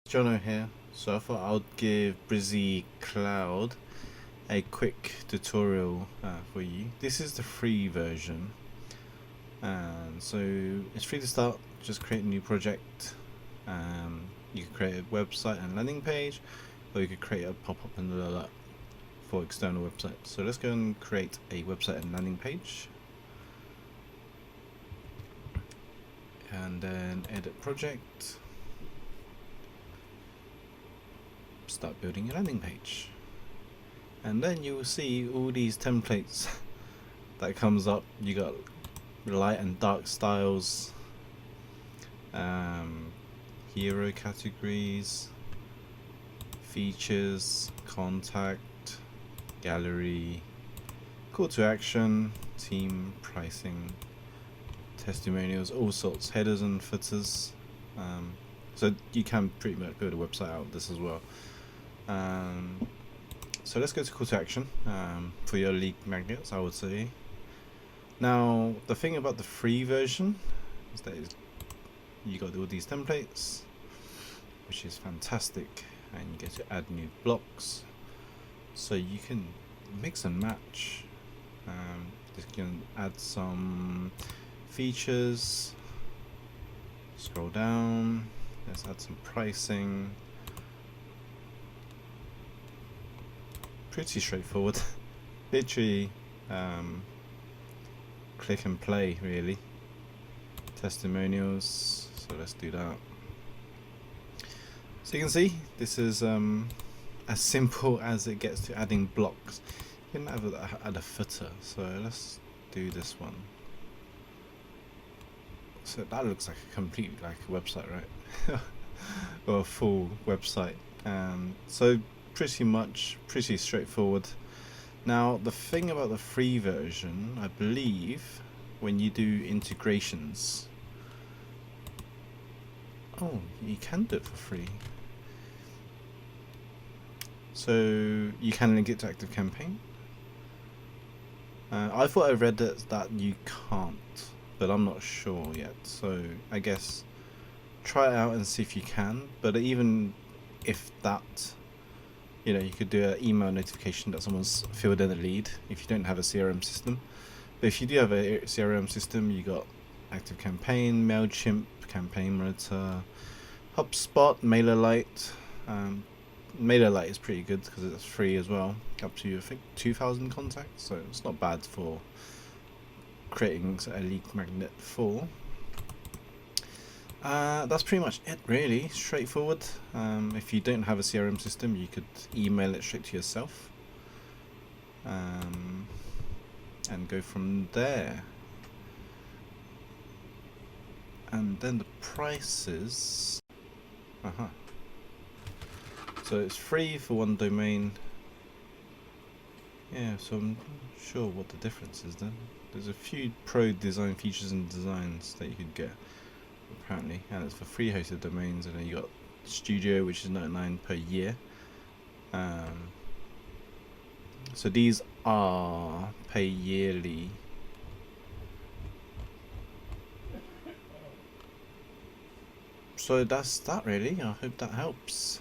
Jono here. So I thought I'd give Brizy Cloud a quick tutorial for you. This is the free version, and so it's free to start. Just create a new project. You can create a website and landing page, or you could create a pop-up and alert for external websites. So let's go and create a website and landing page, and then edit project. Start building a landing page, and then you will see all these templates that comes up. You got light and dark styles, hero categories, features, contact, gallery, call to action, team, pricing, testimonials, all sorts, headers and footers. So you can pretty much build a website out of this as well. So let's go to call to action for your lead magnets, I would say. Now, the thing about the free version is that you got all these templates, which is fantastic, and you get to add new blocks, so you can mix and match. You can add some features. Scroll down. Let's add some pricing. Pretty straightforward. Literally click and play, really. Testimonials, so let's do that. So you can see this is as simple as it gets to adding blocks. You can add a footer, so let's do this one. So that looks like a complete a website, right? Or a full website. So pretty straightforward. Now, the thing about the free version, I believe, when you do integrations, you can do it for free. So you can link it to ActiveCampaign. I thought I read that you can't, but I'm not sure yet. So I guess try it out and see if you can. But even if that, you could do an email notification that someone's filled in a lead if you don't have a CRM system. But if you do have a CRM system, you got ActiveCampaign, MailChimp, Campaign Monitor, HubSpot, MailerLite. MailerLite is pretty good because it's free as well, up to I think 2,000 contacts, so it's not bad for creating a lead magnet for. That's pretty much it, really. Straightforward. If you don't have a CRM system, you could email it straight to yourself, and go from there. And then the prices. So it's free for one domain. Yeah, so I'm not sure what the difference is then. There's a few pro design features and designs that you could get, apparently, and it's for free hosted domains. And then you got Studio, which is $99 per year. So these are pay yearly. So that's that, really. I hope that helps.